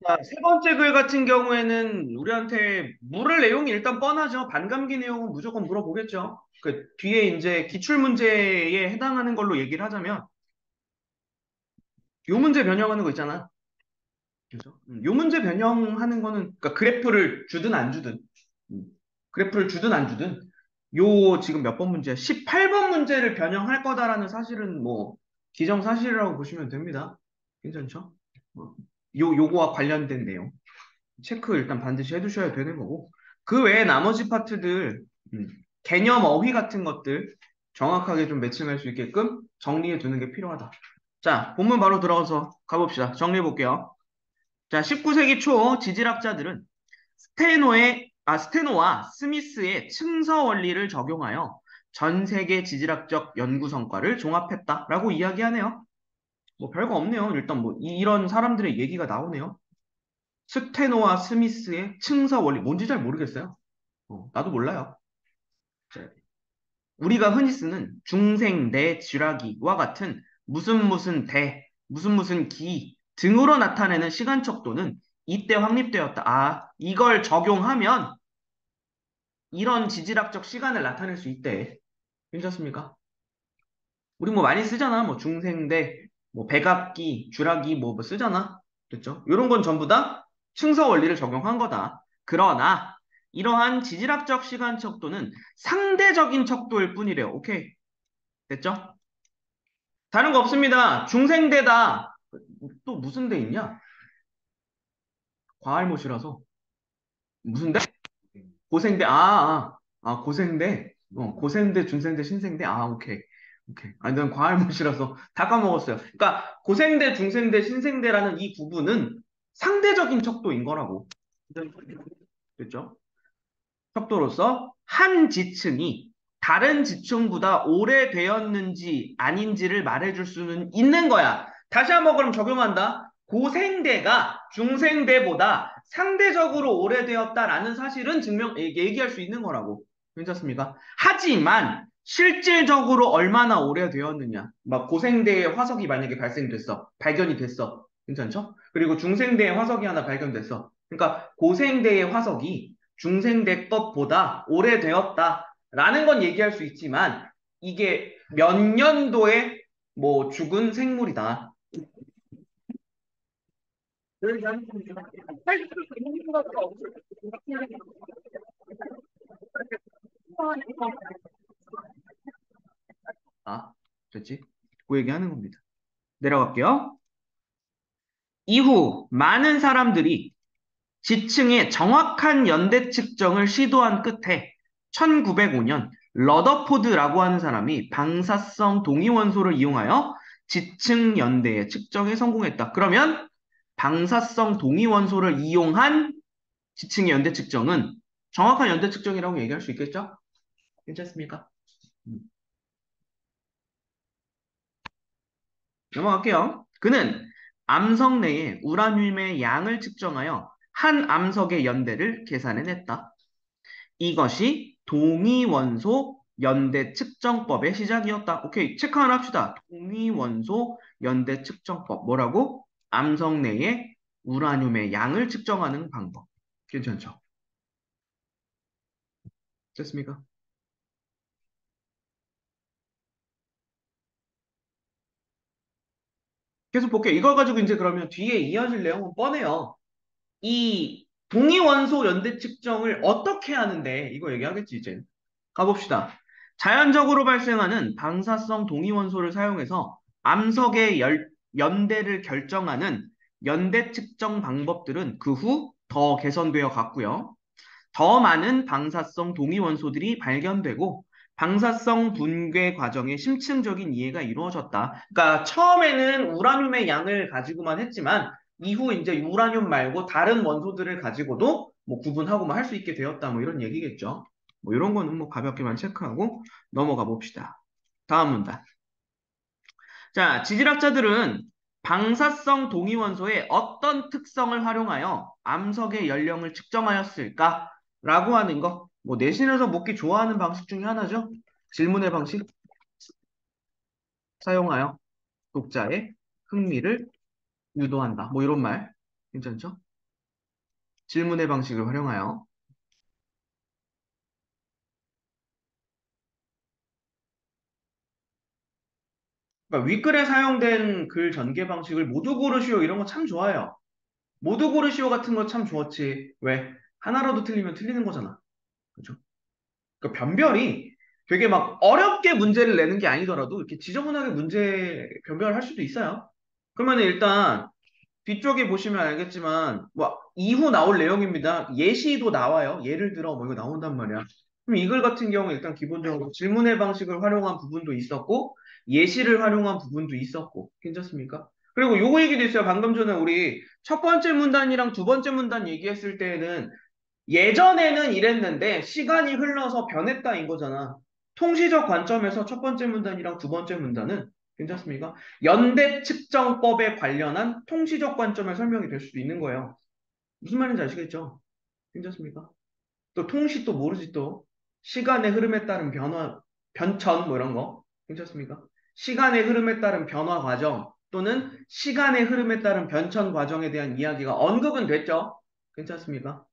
자, 세 번째 글 같은 경우에는 우리한테 물을 내용이 일단 뻔하죠. 반감기 내용은 무조건 물어보겠죠. 그 뒤에 이제 기출 문제에 해당하는 걸로 얘기를 하자면 요 문제 변형하는 거 있잖아. 그죠? 요 문제 변형하는 거는 그러니까 그래프를 주든 안 주든 음, 그래프를 주든 안 주든 요 지금 몇 번 문제야? 18번 문제를 변형할 거다라는 사실은 뭐 기정사실이라고 보시면 됩니다. 괜찮죠? 어, 요거와 관련된 내용. 체크 일단 반드시 해두셔야 되는 거고 그 외에 나머지 파트들 음, 개념 어휘 같은 것들 정확하게 좀 매칭할 수 있게끔 정리해 두는 게 필요하다. 자, 본문 바로 들어가서 가봅시다. 정리해 볼게요. 자, 19세기 초 지질학자들은 스테노와 스미스의 층서 원리를 적용하여 전 세계 지질학적 연구 성과를 종합했다라고 이야기하네요. 뭐 별거 없네요. 일단 뭐 이런 사람들의 얘기가 나오네요. 스테노와 스미스의 층서 원리 뭔지 잘 모르겠어요. 나도 몰라요. 자, 우리가 흔히 쓰는 중생대 쥐라기와 같은 무슨 대, 무슨 기 등으로 나타내는 시간 척도는 이때 확립되었다. 아, 이걸 적용하면 이런 지질학적 시간을 나타낼 수 있대. 괜찮습니까? 우리 뭐 많이 쓰잖아. 뭐 중생대, 뭐 백압기, 쥐라기 뭐 쓰잖아. 됐죠? 이런 건 전부 다 층서 원리를 적용한 거다. 그러나 이러한 지질학적 시간 척도는 상대적인 척도일 뿐이래요. 오케이. 됐죠? 다른 거 없습니다. 중생대다. 또 무슨 대 있냐? 과알못이라서. 무슨 대? 고생대. 고생대. 고생대, 중생대, 신생대. 아, 오케이. 오케이. 아니, 난 과알못이라서 다 까먹었어요. 그러니까 고생대, 중생대, 신생대라는 이 구분은 상대적인 척도인 거라고. 됐죠? 척도로서 한 지층이 다른 지층보다 오래되었는지 아닌지를 말해줄 수는 있는 거야. 다시 한번 그럼 적용한다. 고생대가 중생대보다 상대적으로 오래되었다라는 사실은 얘기할 수 있는 거라고. 괜찮습니까? 하지만 실질적으로 얼마나 오래되었느냐. 막 고생대에 화석이 만약에 발생됐어. 발견이 됐어. 괜찮죠? 그리고 중생대에 화석이 하나 발견됐어. 그러니까 고생대의 화석이 중생대 것보다 오래되었다라는 건 얘기할 수 있지만 이게 몇 년도에 뭐 죽은 생물이다. 아, 됐지? 그 얘기하는 겁니다. 내려갈게요. 이후 많은 사람들이 지층의 정확한 연대 측정을 시도한 끝에 1905년 러더포드라고 하는 사람이 방사성 동위원소를 이용하여 지층 연대의 측정에 성공했다. 그러면 방사성 동위원소를 이용한 지층의 연대 측정은 정확한 연대 측정이라고 얘기할 수 있겠죠? 괜찮습니까? 음. 넘어갈게요. 그는 암석 내의 우라늄의 양을 측정하여 한 암석의 연대를 계산해냈다. 이것이 동위원소 연대 측정법의 시작이었다. 오케이, 체크 하나 합시다. 동위원소 연대 측정법. 뭐라고? 암석 내의 우라늄의 양을 측정하는 방법. 괜찮죠? 됐습니까? 계속 볼게요. 이걸 가지고 이제 그러면 뒤에 이어질 내용은 뻔해요. 이 동위원소 연대 측정을 어떻게 하는데 이거 얘기하겠지 이제. 가봅시다. 자연적으로 발생하는 방사성 동위원소를 사용해서 암석의 연대를 결정하는 연대 측정 방법들은 그 후 더 개선되어 갔고요. 더 많은 방사성 동위원소들이 발견되고 방사성 분괴 과정의 심층적인 이해가 이루어졌다. 그러니까 처음에는 우라늄의 양을 가지고만 했지만 이후 이제 우라늄 말고 다른 원소들을 가지고도 뭐 구분하고 뭐 할 수 있게 되었다. 뭐 이런 얘기겠죠. 뭐 이런 거는 뭐 가볍게만 체크하고 넘어가 봅시다. 다음 문단. 자, 지질학자들은 방사성 동위원소의 어떤 특성을 활용하여 암석의 연령을 측정하였을까? 라고 하는 거. 뭐 내신에서 묻기 좋아하는 방식 중에 하나죠. 질문의 방식 사용하여 독자의 흥미를 유도한다. 뭐 이런 말. 괜찮죠? 질문의 방식을 활용하여. 그러니까 윗글에 사용된 글 전개 방식을 모두 고르시오 이런 거 참 좋아요. 모두 고르시오 같은 거 참 좋았지. 왜? 하나라도 틀리면 틀리는 거잖아. 그죠? 그러니까 변별이 되게 막 어렵게 문제를 내는 게 아니더라도 이렇게 지저분하게 문제 변별할 수도 있어요. 그러면 일단 뒤쪽에 보시면 알겠지만 뭐 이후 나올 내용입니다. 예시도 나와요. 예를 들어 뭐 이거 나온단 말이야. 그럼 이글 같은 경우 일단 기본적으로 질문의 방식을 활용한 부분도 있었고 예시를 활용한 부분도 있었고 괜찮습니까? 그리고 요거 얘기도 있어요. 방금 전에 우리 첫 번째 문단이랑 두 번째 문단 얘기했을 때에는 예전에는 이랬는데 시간이 흘러서 변했다인 거잖아. 통시적 관점에서 첫 번째 문단이랑 두 번째 문단은 괜찮습니까? 연대 측정법에 관련한 통시적 관점의 설명이 될 수도 있는 거예요. 무슨 말인지 아시겠죠? 괜찮습니까? 또 통시 또 모르지 또. 시간의 흐름에 따른 변화, 변천 뭐 이런 거. 괜찮습니까? 시간의 흐름에 따른 변화 과정 또는 시간의 흐름에 따른 변천 과정에 대한 이야기가 언급은 됐죠? 괜찮습니까?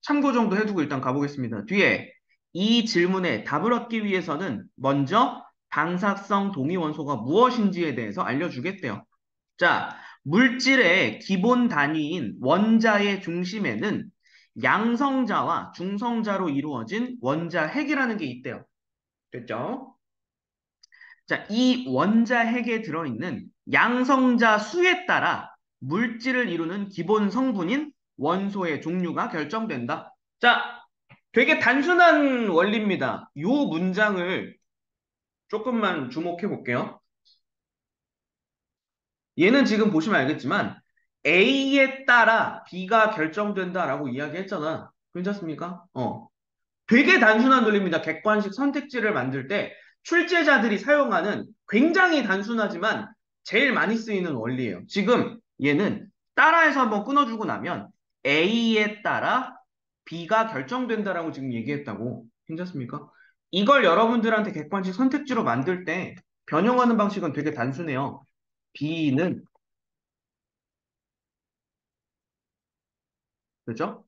참고 정도 해두고 일단 가보겠습니다. 뒤에 이 질문에 답을 얻기 위해서는 먼저 방사성 동위원소가 무엇인지에 대해서 알려주겠대요. 자, 물질의 기본 단위인 원자의 중심에는 양성자와 중성자로 이루어진 원자핵이라는 게 있대요. 됐죠? 자, 이 원자핵에 들어있는 양성자 수에 따라 물질을 이루는 기본 성분인 원소의 종류가 결정된다. 자, 되게 단순한 원리입니다. 이 문장을 조금만 주목해 볼게요. 얘는 지금 보시면 알겠지만 A에 따라 B가 결정된다라고 이야기했잖아. 괜찮습니까? 되게 단순한 논리입니다. 객관식 선택지를 만들 때 출제자들이 사용하는 굉장히 단순하지만 제일 많이 쓰이는 원리예요. 지금 얘는 따라해서 한번 끊어주고 나면 A에 따라 B가 결정된다라고 지금 얘기했다고. 괜찮습니까? 이걸 여러분들한테 객관식 선택지로 만들 때 변형하는 방식은 되게 단순해요. B는 그죠?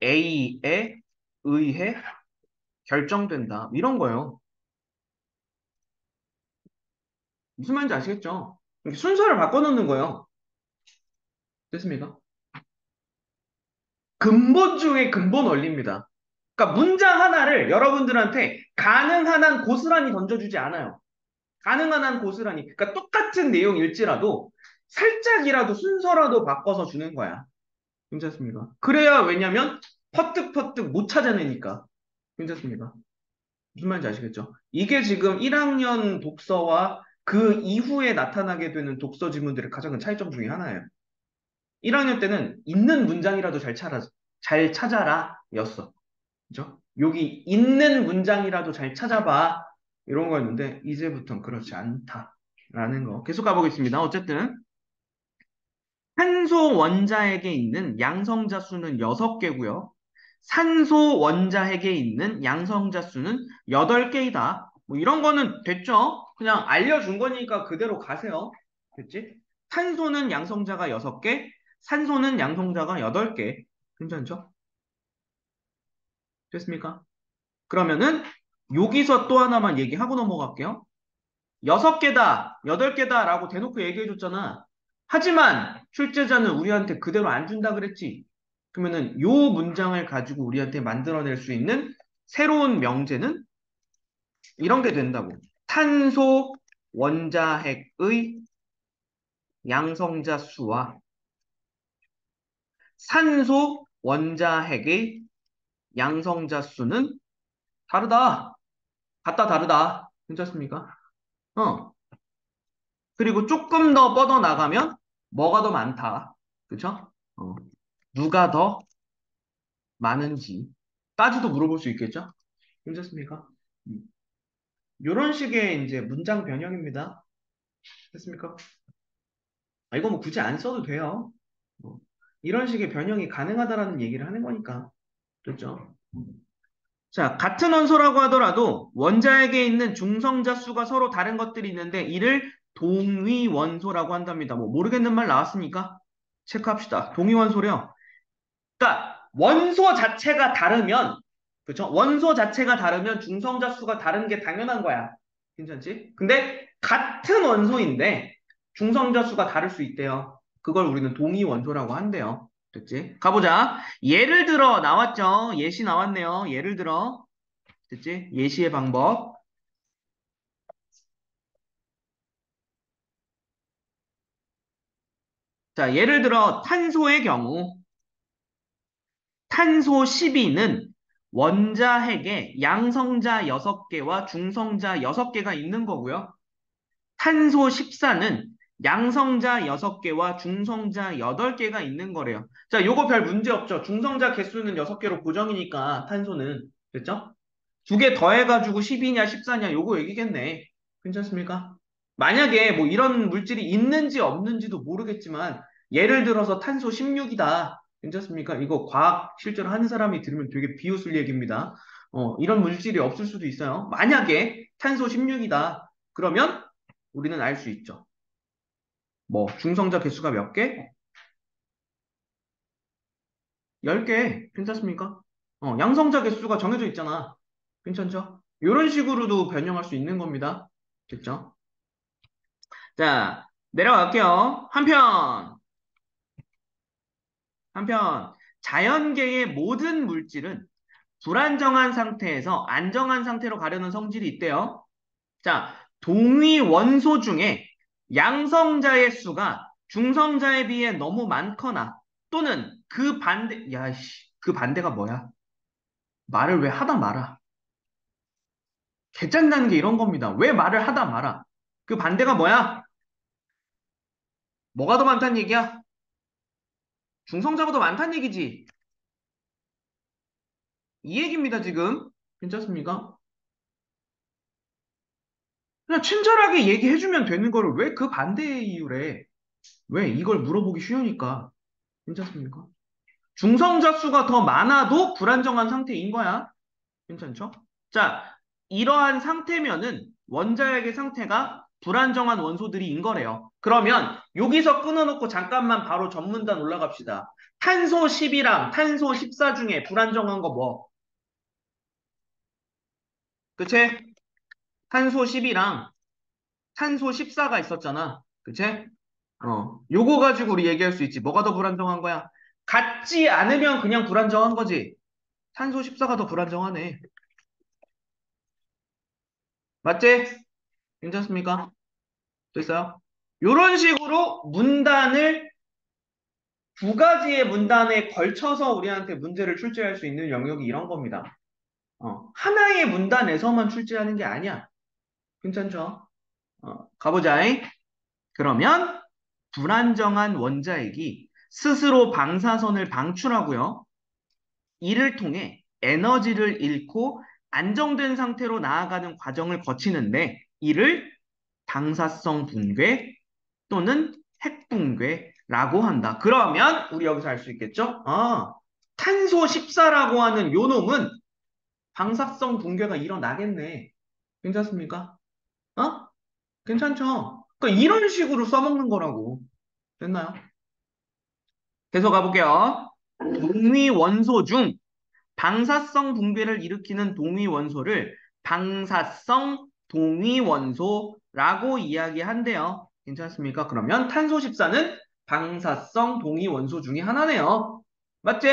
A에 의해 결정된다. 이런 거예요. 무슨 말인지 아시겠죠? 이렇게 순서를 바꿔놓는 거예요. 됐습니까? 근본 중에 근본 원리입니다. 그러니까 문장 하나를 여러분들한테 가능한 한 고스란히 던져주지 않아요. 가능한 한 고스란히. 그러니까 똑같은 내용일지라도 살짝이라도 순서라도 바꿔서 주는 거야. 괜찮습니까? 그래야 왜냐면 퍼뜩퍼뜩 못 찾아내니까. 괜찮습니까? 무슨 말인지 아시겠죠? 이게 지금 1학년 독서와 그 이후에 나타나게 되는 독서 지문들의 가장 큰 차이점 중에 하나예요. 1학년 때는 있는 문장이라도 잘 찾아라 였어. 그죠? 여기 있는 문장이라도 잘 찾아봐. 이런 거였는데, 이제부터는 그렇지 않다라는 거. 계속 가보겠습니다. 어쨌든, 산소 원자핵에 있는 양성자 수는 6개고요. 산소 원자핵에 있는 양성자 수는 8개이다. 뭐 이런 거는 됐죠? 그냥 알려준 거니까 그대로 가세요. 됐지? 탄소는 양성자가 6개, 산소는 양성자가 8개. 괜찮죠? 됐습니까? 그러면은 여기서 또 하나만 얘기하고 넘어갈게요. 6개다, 8개다라고 대놓고 얘기해줬잖아. 하지만 출제자는 우리한테 그대로 안 준다 그랬지. 그러면은 요 문장을 가지고 우리한테 만들어낼 수 있는 새로운 명제는 이런 게 된다고. 탄소 원자핵의 양성자 수와 산소 원자핵의 양성자 수는 다르다. 같다 다르다. 괜찮습니까? 어. 그리고 조금 더 뻗어나가면 뭐가 더 많다. 그쵸? 누가 더 많은지까지도 물어볼 수 있겠죠? 괜찮습니까? 이런 식의 이제 문장 변형입니다. 됐습니까? 이거 뭐 굳이 안 써도 돼요. 뭐, 이런 식의 변형이 가능하다라는 얘기를 하는 거니까. 됐죠? 자, 같은 원소라고 하더라도 원자에게 있는 중성자 수가 서로 다른 것들이 있는데 이를 동위 원소라고 한답니다. 뭐 모르겠는 말 나왔습니까? 체크합시다. 동위 원소요. 그러니까 원소 자체가 다르면, 그쵸? 원소 자체가 다르면 중성자 수가 다른 게 당연한 거야. 괜찮지? 근데 같은 원소인데 중성자 수가 다를 수 있대요. 그걸 우리는 동위 원소라고 한대요. 됐지? 가보자. 예를 들어 나왔죠? 예시 나왔네요. 예를 들어. 됐지? 예시의 방법. 자, 예를 들어 탄소의 경우 탄소 12는 원자핵에 양성자 6개와 중성자 6개가 있는 거고요. 탄소 14는 양성자 6개와 중성자 8개가 있는 거래요. 자, 요거 별 문제 없죠. 중성자 개수는 6개로 고정이니까 탄소는. 됐죠? 두 개 더해가지고 10이냐 14냐 요거 얘기겠네. 괜찮습니까? 만약에 뭐 이런 물질이 있는지 없는지도 모르겠지만 예를 들어서 탄소 16이다. 괜찮습니까? 이거 과학 실제로 하는 사람이 들으면 되게 비웃을 얘기입니다. 이런 물질이 없을 수도 있어요. 만약에 탄소 16이다. 그러면 우리는 알 수 있죠. 뭐 중성자 개수가 몇 개? 10개. 괜찮습니까? 양성자 개수가 정해져 있잖아. 괜찮죠? 이런 식으로도 변형할 수 있는 겁니다. 됐죠? 자, 내려갈게요. 한편, 자연계의 모든 물질은 불안정한 상태에서 안정한 상태로 가려는 성질이 있대요. 자, 동위 원소 중에 양성자의 수가 중성자에 비해 너무 많거나 또는 그 반대, 야씨, 그 반대가 뭐야? 말을 왜 하다 말아? 개짠다는 게 이런 겁니다. 왜 말을 하다 말아? 그 반대가 뭐야? 뭐가 더 많다는 얘기야? 중성자보다 많다는 얘기지. 이 얘기입니다, 지금. 괜찮습니까? 그냥 친절하게 얘기해주면 되는 거를 왜 그 반대의 이유래? 왜 이걸 물어보기 쉬우니까. 괜찮습니까? 중성자 수가 더 많아도 불안정한 상태인 거야. 괜찮죠? 자, 이러한 상태면은 원자핵의 상태가 불안정한 원소들이인 거래요. 그러면 여기서 끊어놓고 잠깐만 바로 전문단 올라갑시다. 탄소 10이랑 탄소 14 중에 불안정한 거 뭐? 그치? 탄소 10이랑 탄소 14가 있었잖아. 그치? 요거 가지고 우리 얘기할 수 있지. 뭐가 더 불안정한 거야? 같지 않으면 그냥 불안정한 거지. 탄소 14가 더 불안정하네. 맞지? 괜찮습니까? 됐어요? 요런 식으로 문단을 두 가지의 문단에 걸쳐서 우리한테 문제를 출제할 수 있는 영역이 이런 겁니다. 하나의 문단에서만 출제하는 게 아니야. 괜찮죠? 가보자잉. 그러면 불안정한 원자핵이 스스로 방사선을 방출하고요. 이를 통해 에너지를 잃고 안정된 상태로 나아가는 과정을 거치는데 이를 방사성 붕괴 또는 핵붕괴라고 한다. 그러면 우리 여기서 알 수 있겠죠? 탄소 14라고 하는 요 놈은 방사성 붕괴가 일어나겠네. 괜찮습니까? 어? 괜찮죠? 그러니까 이런 식으로 써먹는 거라고. 됐나요? 계속 가볼게요. 동위 원소 중 방사성 붕괴를 일으키는 동위 원소를 방사성 동위 원소라고 이야기한대요. 괜찮습니까? 그러면 탄소 14는 방사성 동위 원소 중에 하나네요. 맞지?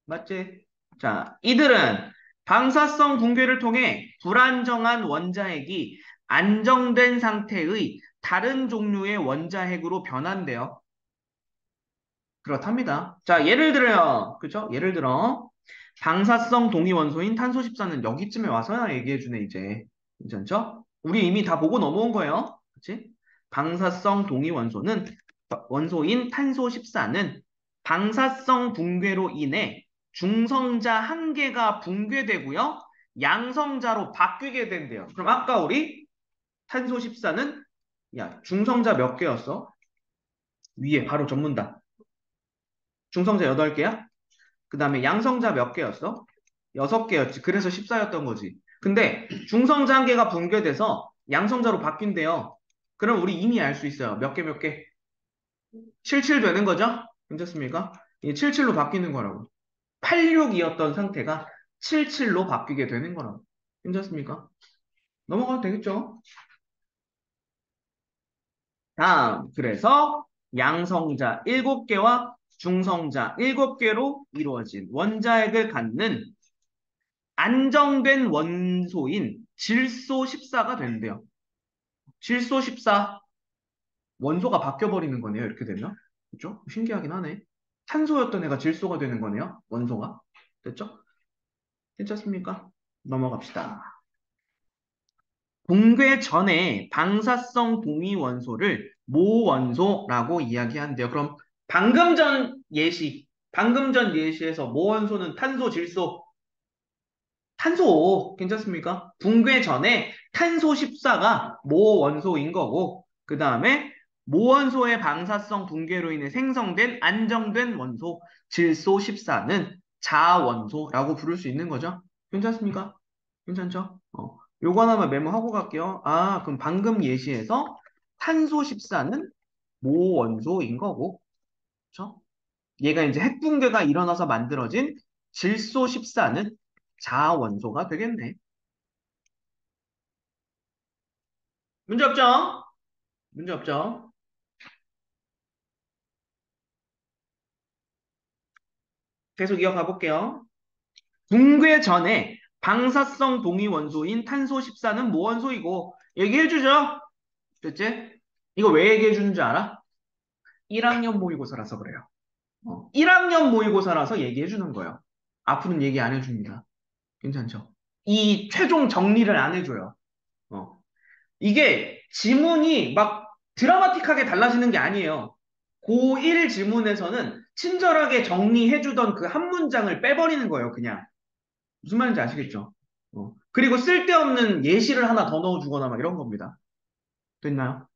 맞지? 자, 이들은 방사성 붕괴를 통해 불안정한 원자핵이 안정된 상태의 다른 종류의 원자핵으로 변한대요. 그렇답니다. 자, 예를 들어요. 그죠? 예를 들어, 방사성 동위원소인 탄소 14는 여기쯤에 와서야 얘기해주네, 이제. 괜찮죠? 우리 이미 다 보고 넘어온 거예요. 그치? 방사성 동위원소는, 원소인 탄소 14는 방사성 붕괴로 인해 중성자 한 개가 붕괴되고요. 양성자로 바뀌게 된대요. 그럼 아까 우리 탄소 14는, 야, 중성자 몇 개였어? 위에 바로 전문다. 중성자 8개야? 그 다음에 양성자 몇 개였어? 6개였지. 그래서 14였던 거지. 근데 중성자 한 개가 붕괴돼서 양성자로 바뀐대요. 그럼 우리 이미 알 수 있어요. 몇 개 몇 개? 77 되는 거죠? 괜찮습니까? 이게 77로 바뀌는 거라고. 86이었던 상태가 77로 바뀌게 되는 거라고. 괜찮습니까? 넘어가도 되겠죠? 다음, 그래서 양성자 7개와 중성자 7개로 이루어진 원자핵을 갖는 안정된 원소인 질소 14가 된대요. 질소 14, 원소가 바뀌어버리는 거네요. 이렇게 되면. 그죠? 신기하긴 하네. 탄소였던 애가 질소가 되는 거네요. 원소가. 됐죠? 괜찮습니까? 넘어갑시다. 붕괴 전에 방사성 동위원소를 모원소라고 이야기한대요. 그럼 방금 전 예시에서 모원소는 탄소, 질소, 탄소 괜찮습니까? 붕괴 전에 탄소 14가 모원소인 거고 그 다음에 모원소의 방사성 붕괴로 인해 생성된 안정된 원소 질소 14는 자원소라고 부를 수 있는 거죠. 괜찮습니까? 괜찮죠? 요거 하나만 메모하고 갈게요. 아, 그럼 방금 예시에서 탄소 14는 모원소인 거고, 그렇죠? 얘가 이제 핵붕괴가 일어나서 만들어진 질소 14는 자원소가 되겠네. 문제 없죠? 문제 없죠? 계속 이어가 볼게요. 붕괴 전에 방사성 동위 원소인 탄소 14는 모원소이고, 얘기해주죠? 됐지? 이거 왜 얘기해주는 줄 알아? 1학년 모의고사라서 그래요. 1학년 모의고사라서 얘기해주는 거예요. 앞으로는 얘기 안 해줍니다. 괜찮죠? 이 최종 정리를 안 해줘요. 어. 이게 지문이 막 드라마틱하게 달라지는 게 아니에요. 고1 지문에서는 친절하게 정리해주던 그 한 문장을 빼버리는 거예요, 그냥. 무슨 말인지 아시겠죠? 그리고 쓸데없는 예시를 하나 더 넣어주거나 막 이런 겁니다. 됐나요?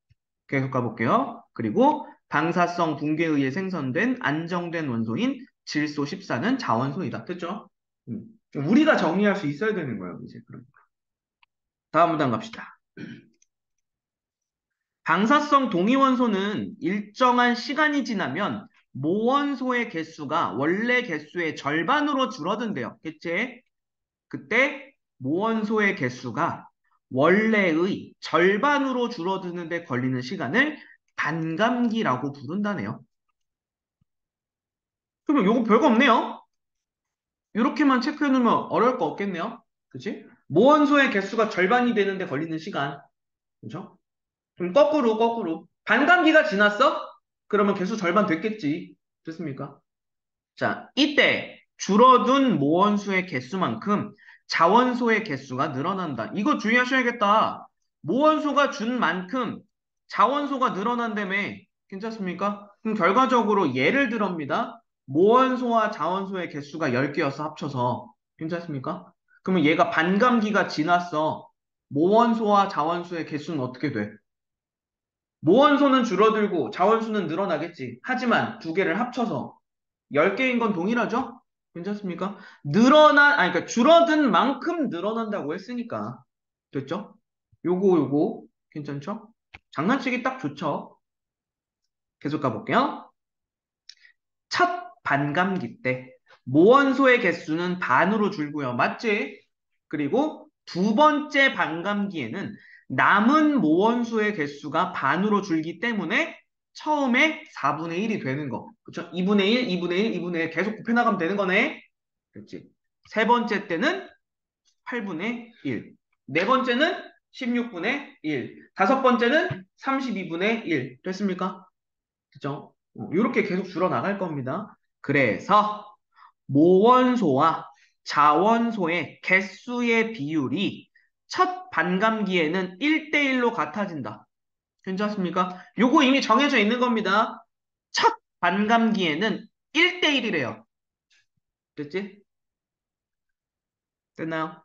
계속 가볼게요. 그리고 방사성 붕괴에 의해 생성된 안정된 원소인 질소 14는 자원소이다. 됐죠? 음. 우리가 정리할 수 있어야 되는 거예요, 이제. 그럼. 다음 문단 갑시다. 방사성 동위원소는 일정한 시간이 지나면 모원소의 개수가 원래 개수의 절반으로 줄어든대요. 그치? 그때 모원소의 개수가 원래의 절반으로 줄어드는 데 걸리는 시간을 반감기라고 부른다네요. 그러면 요거 별거 없네요. 이렇게만 체크해 놓으면 어려울 거 없겠네요. 그치? 모원소의 개수가 절반이 되는데 걸리는 시간. 그죠? 그럼 거꾸로. 반감기가 지났어? 그러면 개수 절반 됐겠지. 됐습니까? 자, 이때 줄어든 모원수의 개수만큼 자원소의 개수가 늘어난다. 이거 주의하셔야겠다. 모원수가 준 만큼 자원소가 늘어난다며. 괜찮습니까? 그럼 결과적으로 예를 들어입니다. 모원소와 자원소의 개수가 10개여서 합쳐서. 괜찮습니까? 그러면 얘가 반감기가 지났어. 모원소와 자원소의 개수는 어떻게 돼? 모원소는 줄어들고 자원수는 늘어나겠지. 하지만 두 개를 합쳐서 10개인 건 동일하죠? 괜찮습니까? 그러니까 줄어든 만큼 늘어난다고 했으니까. 됐죠? 요거, 괜찮죠? 장난치기 딱 좋죠? 계속 가볼게요. 첫 반감기 때 모원소의 개수는 반으로 줄고요. 맞지? 그리고 두 번째 반감기에는 남은 모원수의 개수가 반으로 줄기 때문에 처음에 4분의 1이 되는 거. 그쵸? 2분의 1, 2분의 1, 2분의 1 계속 곱해나가면 되는 거네. 그렇지? 세 번째 때는 8분의 1. 네 번째는 16분의 1. 다섯 번째는 32분의 1. 됐습니까? 그죠? 이렇게 계속 줄어나갈 겁니다. 그래서 모원소와 자원소의 개수의 비율이 첫 반감기에는 1대1로 같아진다. 괜찮습니까? 요거 이미 정해져 있는 겁니다. 첫 반감기에는 1대1이래요. 됐지? 됐나요?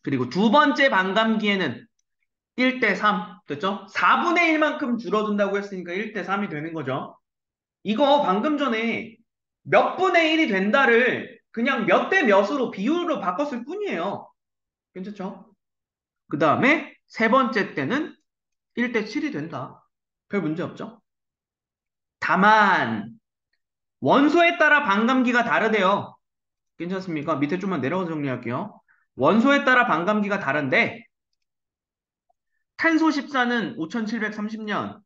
그리고 두 번째 반감기에는 1대3. 됐죠? 4분의 1만큼 줄어든다고 했으니까 1대3이 되는 거죠. 이거 방금 전에 몇 분의 1이 된다를 그냥 몇 대 몇으로 비율로 바꿨을 뿐이에요. 괜찮죠? 그 다음에 세 번째 때는 1대 7이 된다. 별 문제 없죠? 다만 원소에 따라 반감기가 다르대요. 괜찮습니까? 밑에 좀만 내려가서 정리할게요. 원소에 따라 반감기가 다른데 탄소 14는 5730년,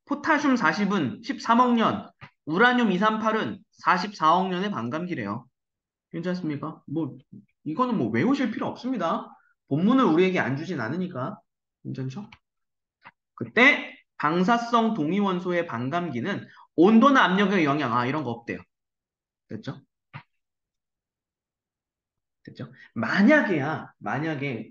포타슘 40은 13억 년, 우라늄 238은 44억 년의 반감기래요. 괜찮습니까? 뭐 이거는 뭐 외우실 필요 없습니다. 본문을 우리에게 안 주진 않으니까. 괜찮죠? 그때 방사성 동위원소의 반감기는 온도나 압력의 영향, 이런 거 없대요. 됐죠? 됐죠? 만약에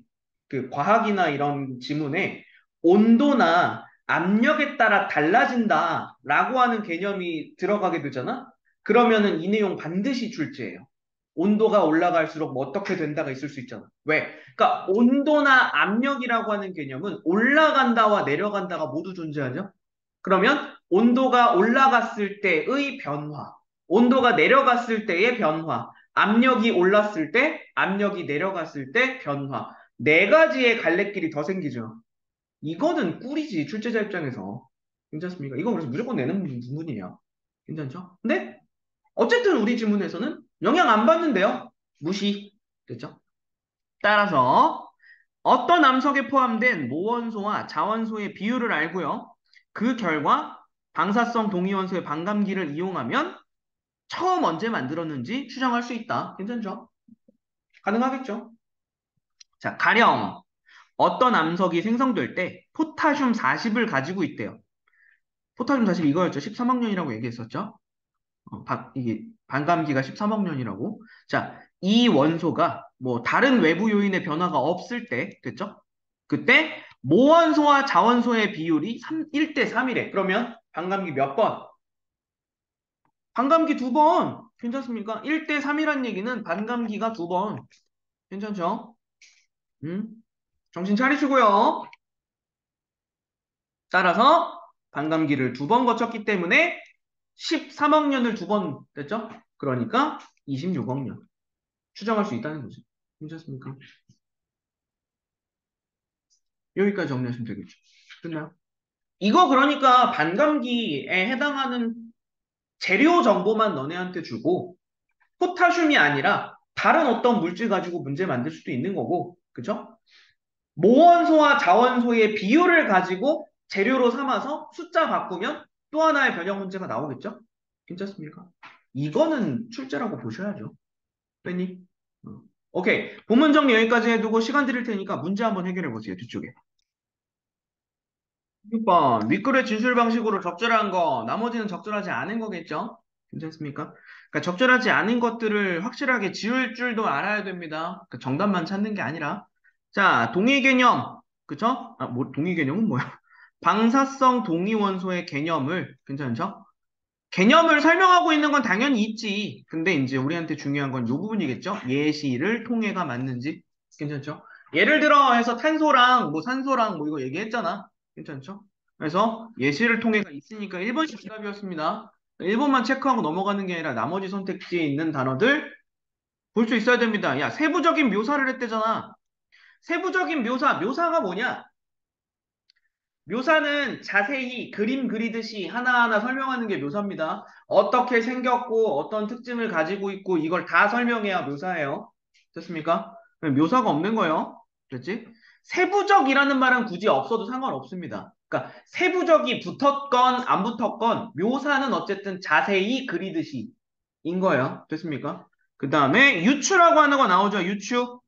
그 과학이나 이런 지문에 온도나 압력에 따라 달라진다라고 하는 개념이 들어가게 되잖아? 그러면은 이 내용 반드시 출제해요. 온도가 올라갈수록 뭐 어떻게 된다가 있을 수 있잖아. 왜? 그러니까 온도나 압력이라고 하는 개념은 올라간다와 내려간다가 모두 존재하죠. 그러면 온도가 올라갔을 때의 변화, 온도가 내려갔을 때의 변화, 압력이 올랐을 때, 압력이 내려갔을 때 변화. 네 가지의 갈래길이 더 생기죠. 이거는 꿀이지, 출제자 입장에서. 괜찮습니까? 이거 그래서 무조건 내는 부분이에요. 괜찮죠? 근데 어쨌든 우리 지문에서는 영향 안 받는데요. 무시. 됐죠? 따라서 어떤 암석에 포함된 모원소와 자원소의 비율을 알고요. 그 결과 방사성 동위원소의 반감기를 이용하면 처음 언제 만들었는지 추정할 수 있다. 괜찮죠? 가능하겠죠? 자, 가령 어떤 암석이 생성될 때 포타슘 40을 가지고 있대요. 포타슘 40 이거였죠. 13억 년이라고 얘기했었죠. 이게 반감기가 13억 년이라고. 자, 이 원소가 뭐 다른 외부 요인의 변화가 없을 때, 됐죠? 그때 모원소와 자원소의 비율이 1대 3이래. 그러면 반감기 몇 번? 반감기 두 번. 괜찮습니까? 1대 3이란 얘기는 반감기가 두 번. 괜찮죠? 음? 정신 차리시고요. 따라서 반감기를 두 번 거쳤기 때문에 13억 년을 두 번 됐죠? 그러니까 26억 년. 추정할 수 있다는 거죠. 괜찮습니까? 여기까지 정리하시면 되겠죠. 됐나요? 이거 그러니까 반감기에 해당하는 재료 정보만 너네한테 주고 포타슘이 아니라 다른 어떤 물질 가지고 문제 만들 수도 있는 거고, 그죠? 모원소와 자원소의 비율을 가지고 재료로 삼아서 숫자 바꾸면 또 하나의 변형 문제가 나오겠죠? 괜찮습니까? 이거는 출제라고 보셔야죠. 빼니? 오케이. 본문 정리 여기까지 해두고 시간 드릴 테니까 문제 한번 해결해 보세요. 뒤쪽에. 6번. 윗글의 진술 방식으로 적절한 거, 나머지는 적절하지 않은 거겠죠? 괜찮습니까? 그러니까 적절하지 않은 것들을 확실하게 지울 줄도 알아야 됩니다. 그러니까 정답만 찾는 게 아니라. 자, 동의 개념. 그쵸? 동의 개념은 뭐야? 방사성 동위 원소의 개념을, 괜찮죠? 개념을 설명하고 있는 건 당연히 있지. 근데 이제 우리한테 중요한 건 이 부분이겠죠? 예시를 통해가 맞는지. 괜찮죠? 예를 들어 해서 탄소랑 뭐 산소랑 뭐 이거 얘기했잖아. 괜찮죠? 그래서 예시를 통해가 있으니까 1번씩 정답이었습니다. 1번만 체크하고 넘어가는 게 아니라 나머지 선택지에 있는 단어들 볼 수 있어야 됩니다. 야, 세부적인 묘사를 했대잖아. 세부적인 묘사가 뭐냐? 묘사는 자세히 그림 그리듯이 하나하나 설명하는 게 묘사입니다. 어떻게 생겼고 어떤 특징을 가지고 있고 이걸 다 설명해야 묘사예요. 됐습니까? 묘사가 없는 거예요. 됐지? 세부적이라는 말은 굳이 없어도 상관없습니다. 그러니까 세부적이 붙었건 안 붙었건 묘사는 어쨌든 자세히 그리듯이 인 거예요. 됐습니까? 그 다음에 유추라고 하는 거 나오죠. 유추.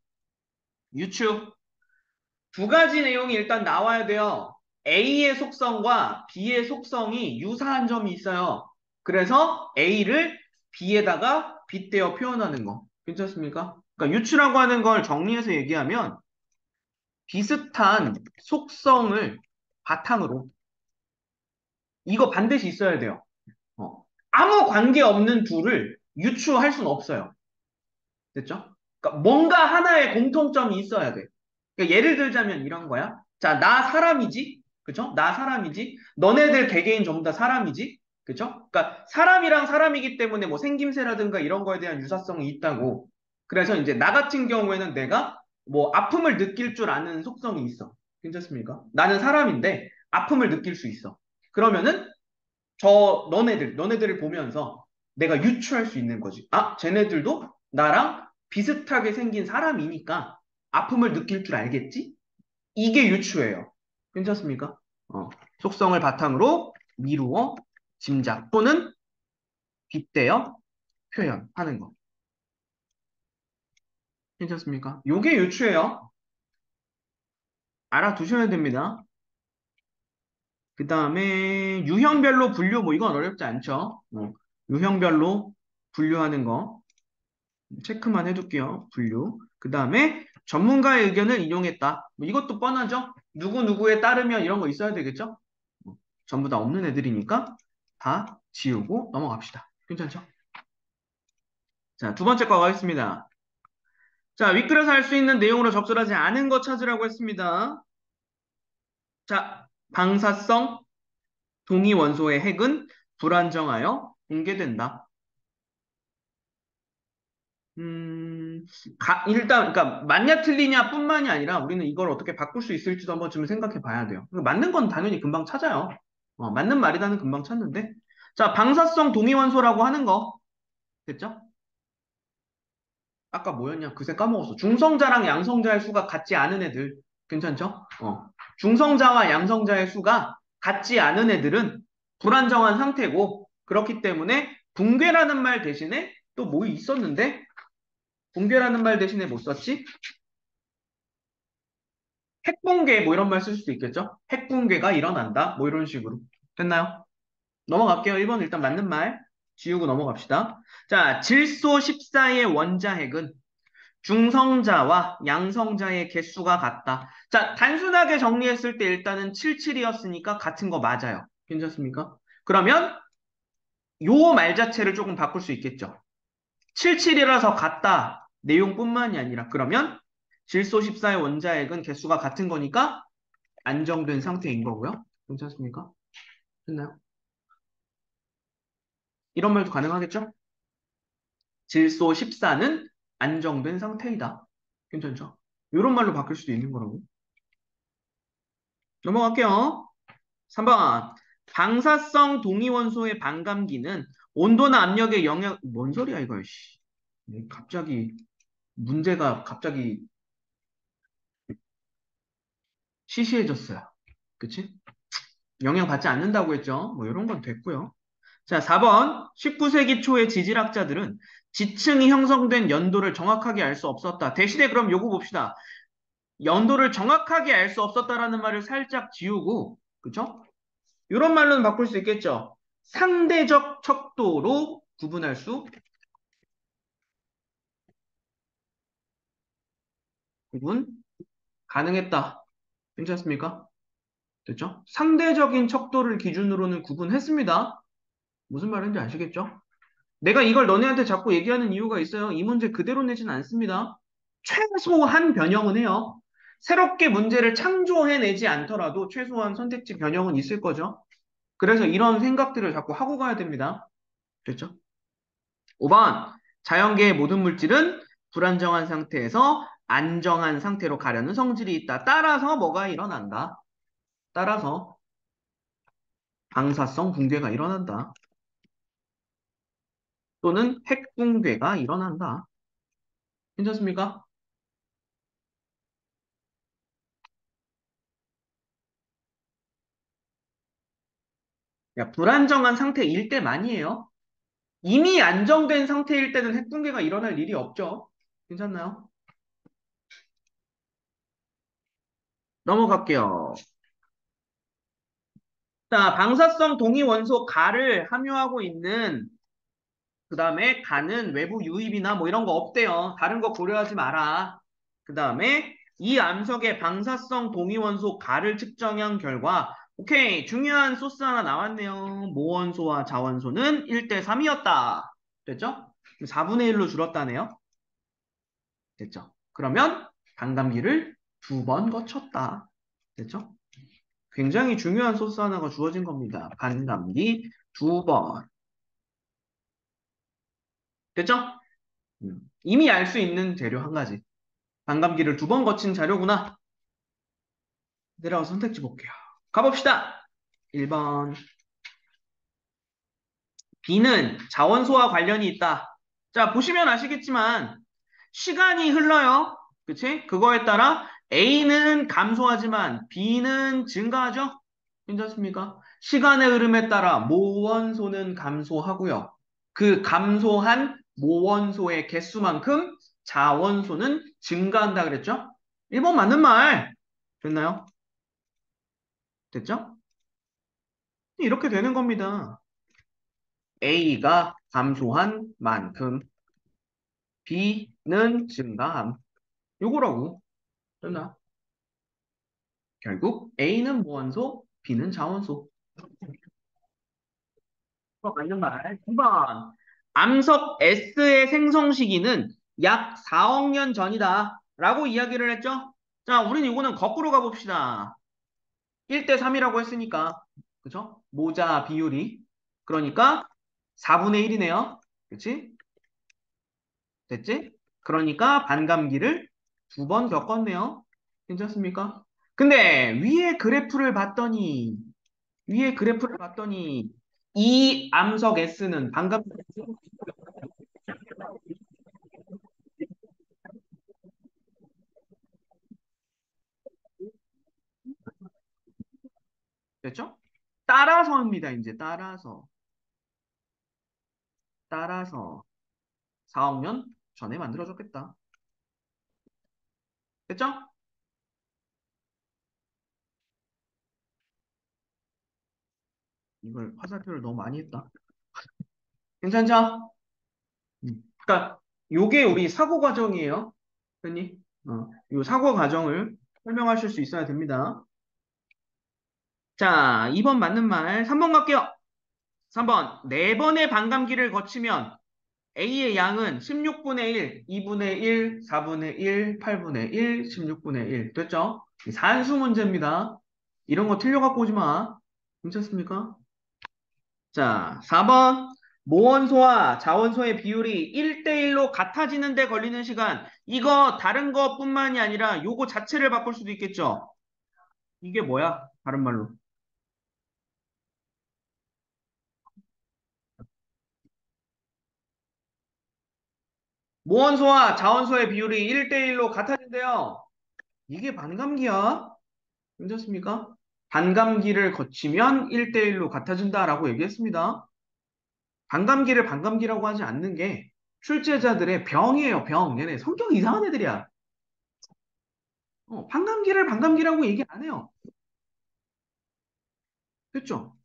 두 가지 내용이 일단 나와야 돼요. A의 속성과 B의 속성이 유사한 점이 있어요. 그래서 A를 B에다가 빗대어 표현하는 거. 괜찮습니까? 그러니까 유추라고 하는 걸 정리해서 얘기하면 비슷한 속성을 바탕으로 이거 반드시 있어야 돼요. 아무 관계 없는 둘을 유추할 수는 없어요. 됐죠? 그러니까 뭔가 하나의 공통점이 있어야 돼. 그러니까 예를 들자면 이런 거야. 자, 나 사람이지? 그쵸? 나 사람이지? 너네들 개개인 전부 다 사람이지? 그쵸? 그러니까 사람이랑 사람이기 때문에 뭐 생김새라든가 이런 거에 대한 유사성이 있다고. 그래서 이제 나 같은 경우에는 내가 뭐 아픔을 느낄 줄 아는 속성이 있어. 괜찮습니까? 나는 사람인데 아픔을 느낄 수 있어. 그러면은 너네들을 보면서 내가 유추할 수 있는 거지. 아, 쟤네들도 나랑 비슷하게 생긴 사람이니까 아픔을 느낄 줄 알겠지? 이게 유추예요. 괜찮습니까? 속성을 바탕으로 미루어 짐작 또는 빗대어 표현하는 거. 괜찮습니까? 요게 유추예요. 알아두셔야 됩니다. 그 다음에 유형별로 분류, 뭐 이건 어렵지 않죠? 유형별로 분류하는 거 체크만 해둘게요. 분류. 그 다음에 전문가의 의견을 인용했다. 뭐 이것도 뻔하죠? 누구누구에 따르면 이런 거 있어야 되겠죠? 전부 다 없는 애들이니까 다 지우고 넘어갑시다. 괜찮죠? 자, 두 번째 거 가겠습니다. 자, 윗글에서 할 수 있는 내용으로 적절하지 않은 거 찾으라고 했습니다. 자, 방사성 동위 원소의 핵은 불안정하여 붕괴된다. 음, 일단, 그러니까, 맞냐 틀리냐 뿐만이 아니라 우리는 이걸 어떻게 바꿀 수 있을지도 한번 좀 생각해 봐야 돼요. 맞는 건 당연히 금방 찾아요. 맞는 말이다는 금방 찾는데. 자, 방사성 동위원소라고 하는 거. 됐죠? 아까 뭐였냐? 그새 까먹었어. 중성자랑 양성자의 수가 같지 않은 애들. 괜찮죠? 중성자와 양성자의 수가 같지 않은 애들은 불안정한 상태고, 그렇기 때문에 붕괴라는 말 대신에 또 뭐 있었는데? 붕괴라는 말 대신에 뭐 썼지? 핵붕괴 뭐 이런 말 쓸 수도 있겠죠? 핵붕괴가 일어난다. 뭐 이런 식으로. 됐나요? 넘어갈게요. 1번 일단 맞는 말 지우고 넘어갑시다. 자, 질소 14의 원자핵은 중성자와 양성자의 개수가 같다. 자, 단순하게 정리했을 때 일단은 77이었으니까 같은 거 맞아요. 괜찮습니까? 그러면 요 말 자체를 조금 바꿀 수 있겠죠. 77이라서 같다. 내용뿐만이 아니라 그러면 질소 14의 원자핵은 개수가 같은 거니까 안정된 상태인 거고요. 괜찮습니까? 됐나요? 이런 말도 가능하겠죠? 질소 14는 안정된 상태이다. 괜찮죠? 이런 말로 바뀔 수도 있는 거라고. 넘어갈게요. 3번. 방사성 동위원소의 반감기는 온도나 압력의 영향, 뭔 소리야, 이거, 씨. 갑자기, 문제가 갑자기 시시해졌어요. 그치? 영향받지 않는다고 했죠? 뭐, 이런 건 됐고요. 자, 4번. 19세기 초의 지질학자들은 지층이 형성된 연도를 정확하게 알 수 없었다. 대신에 그럼 요거 봅시다. 연도를 정확하게 알 수 없었다라는 말을 살짝 지우고, 그쵸? 이런 말로는 바꿀 수 있겠죠. 상대적 척도로 구분할 수, 구분 가능했다. 괜찮습니까? 됐죠? 상대적인 척도를 기준으로는 구분했습니다. 무슨 말인지 아시겠죠? 내가 이걸 너네한테 자꾸 얘기하는 이유가 있어요. 이 문제 그대로 내진 않습니다. 최소한 변형은 해요. 새롭게 문제를 창조해내지 않더라도 최소한 선택지 변형은 있을 거죠. 그래서 이런 생각들을 자꾸 하고 가야 됩니다. 됐죠? 5번. 자연계의 모든 물질은 불안정한 상태에서 안정한 상태로 가려는 성질이 있다. 따라서 뭐가 일어난다. 따라서 방사성 붕괴가 일어난다. 또는 핵 붕괴가 일어난다. 괜찮습니까? 야, 불안정한 상태일 때만이에요. 이미 안정된 상태일 때는 핵 붕괴가 일어날 일이 없죠. 괜찮나요? 넘어갈게요. 자, 방사성 동위 원소 가를 함유하고 있는 그 다음에 가는 외부 유입이나 뭐 이런 거 없대요. 다른 거 고려하지 마라. 그 다음에 이 암석의 방사성 동위원소 가를 측정한 결과 오케이 중요한 소스 하나 나왔네요. 모원소와 자원소는 1대 3이었다. 됐죠? 4분의 1로 줄었다네요. 됐죠? 그러면 반감기를 2번 거쳤다. 됐죠? 굉장히 중요한 소스 하나가 주어진 겁니다. 반감기 2번. 됐죠? 이미 알 수 있는 재료 한 가지. 반감기를 2번 거친 자료구나. 내려가서 선택지 볼게요. 가봅시다. 1번 B는 자원소와 관련이 있다. 자, 보시면 아시겠지만 시간이 흘러요. 그치? 그거에 따라 A는 감소하지만 B는 증가하죠? 괜찮습니까? 시간의 흐름에 따라 모원소는 감소하고요. 그 감소한 모원소의 개수만큼 자원소는 증가한다 그랬죠? 1번 맞는 말. 됐나요? 됐죠? 이렇게 되는 겁니다. A가 감소한 만큼 B는 증가함. 요거라고. 됐나? 결국 A는 무한소, B는 자원소. 맞는 말. 2번. 암석 S의 생성 시기는 약 4억 년 전이다. 라고 이야기를 했죠? 자, 우린 이거는 거꾸로 가봅시다. 1대 3이라고 했으니까. 그죠? 모자 비율이. 그러니까 4분의 1이네요. 그치? 됐지? 그러니까 반감기를 2번 겪었네요. 괜찮습니까? 근데 위에 그래프를 봤더니 이 암석 S는 반감기 됐죠? 따라서입니다. 이제 따라서 4억 년 전에 만들어졌겠다. 됐죠? 이걸 화살표를 너무 많이 했다. 괜찮죠? 그러니까 요게 우리 사고 과정이에요. 흔히 요 사고 과정을 설명하실 수 있어야 됩니다. 자, 2번 맞는 말. 3번 갈게요. 3번. 4번의 반감기를 거치면 A의 양은 16분의 1, 2분의 1, 4분의 1, 8분의 1, 16분의 1. 됐죠? 이 산수 문제입니다. 이런 거 틀려갖고 오지 마. 괜찮습니까? 자, 4번. 모원소와 자원소의 비율이 1대1로 같아지는 데 걸리는 시간. 이거 다른 것뿐만이 아니라 요거 자체를 바꿀 수도 있겠죠? 이게 뭐야? 다른 말로. 모원소와 자원소의 비율이 1대1로 같아진대요. 이게 반감기야? 괜찮습니까? 반감기를 거치면 1대1로 같아진다라고 얘기했습니다. 반감기를 반감기라고 하지 않는 게 출제자들의 병이에요, 병. 얘네 성격이 이상한 애들이야. 반감기를 반감기라고 얘기 안 해요. 됐죠?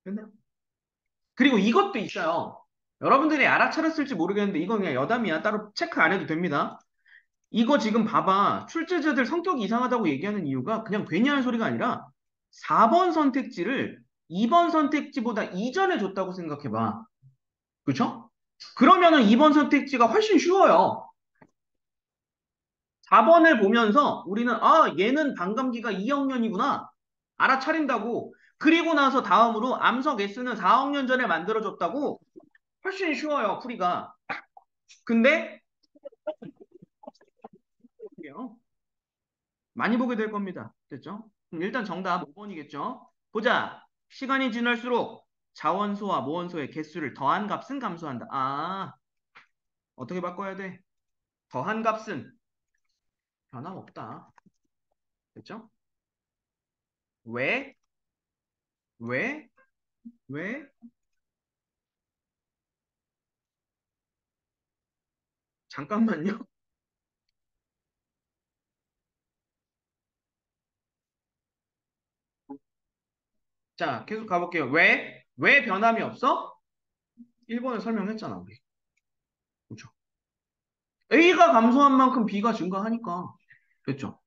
됐나요? 그리고 이것도 있어요. 여러분들이 알아차렸을지 모르겠는데 이건 그냥 여담이야. 따로 체크 안 해도 됩니다. 이거 지금 봐봐. 출제자들 성격이 이상하다고 얘기하는 이유가 그냥 괜히 하는 소리가 아니라 4번 선택지를 2번 선택지보다 이전에 줬다고 생각해봐. 그쵸? 그러면은 2번 선택지가 훨씬 쉬워요. 4번을 보면서 우리는 얘는 반감기가 2억 년이구나. 알아차린다고. 그리고 나서 다음으로 암석 S는 4억 년 전에 만들어졌다고 훨씬 쉬워요, 풀이가. 근데 많이 보게 될 겁니다. 됐죠? 그럼 일단 정답 5번이겠죠? 보자. 시간이 지날수록 자원수와 모원수의 개수를 더한 값은 감소한다. 어떻게 바꿔야 돼? 더한 값은 변함없다. 됐죠? 왜? 왜? 왜? 잠깐만요. 자, 계속 가볼게요. 왜? 왜 변함이 없어? 1번을 설명했잖아, 우리. 그렇죠? A가 감소한 만큼 B가 증가하니까. 됐죠?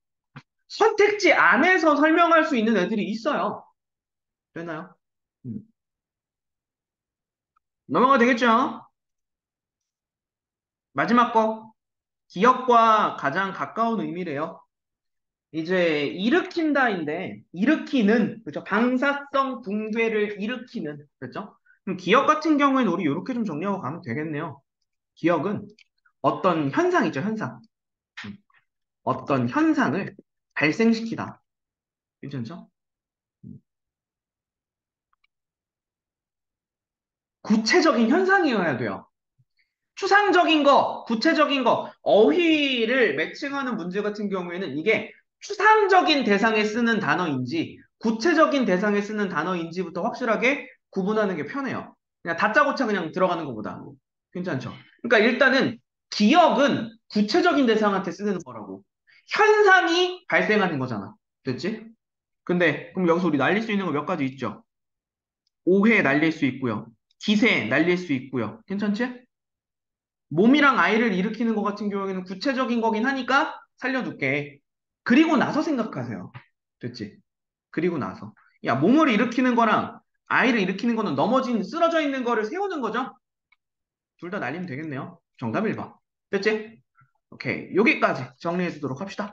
선택지 안에서 설명할 수 있는 애들이 있어요. 됐나요? 음. 넘어가 되겠죠? 마지막 거. 기억과 가장 가까운 의미래요. 이제 일으킨다인데 일으키는 그죠? 방사성 붕괴를 일으키는 그죠? 그럼 기억 같은 경우에는 우리 이렇게 좀 정리하고 가면 되겠네요. 기억은 어떤 현상이죠, 현상. 음, 어떤 현상을 발생시키다. 괜찮죠? 음, 구체적인 현상이어야 돼요. 추상적인 거, 구체적인 거, 어휘를 매칭하는 문제 같은 경우에는 이게 추상적인 대상에 쓰는 단어인지 구체적인 대상에 쓰는 단어인지부터 확실하게 구분하는 게 편해요. 그냥 다짜고짜 그냥 들어가는 것보다. 괜찮죠? 그러니까 일단은 기억은 구체적인 대상한테 쓰는 거라고. 현상이 발생하는 거잖아. 됐지? 근데 그럼 여기서 우리 날릴 수 있는 거 몇 가지 있죠? 오해 날릴 수 있고요. 기세 날릴 수 있고요. 괜찮지? 몸이랑 아이를 일으키는 것 같은 경우에는 구체적인 거긴 하니까 살려둘게. 그리고 나서 생각하세요. 됐지? 그리고 나서. 야, 몸을 일으키는 거랑 아이를 일으키는 거는 넘어진, 쓰러져 있는 거를 세우는 거죠? 둘 다 날리면 되겠네요. 정답 1번. 됐지? 오케이. 여기까지 정리해 주도록 합시다.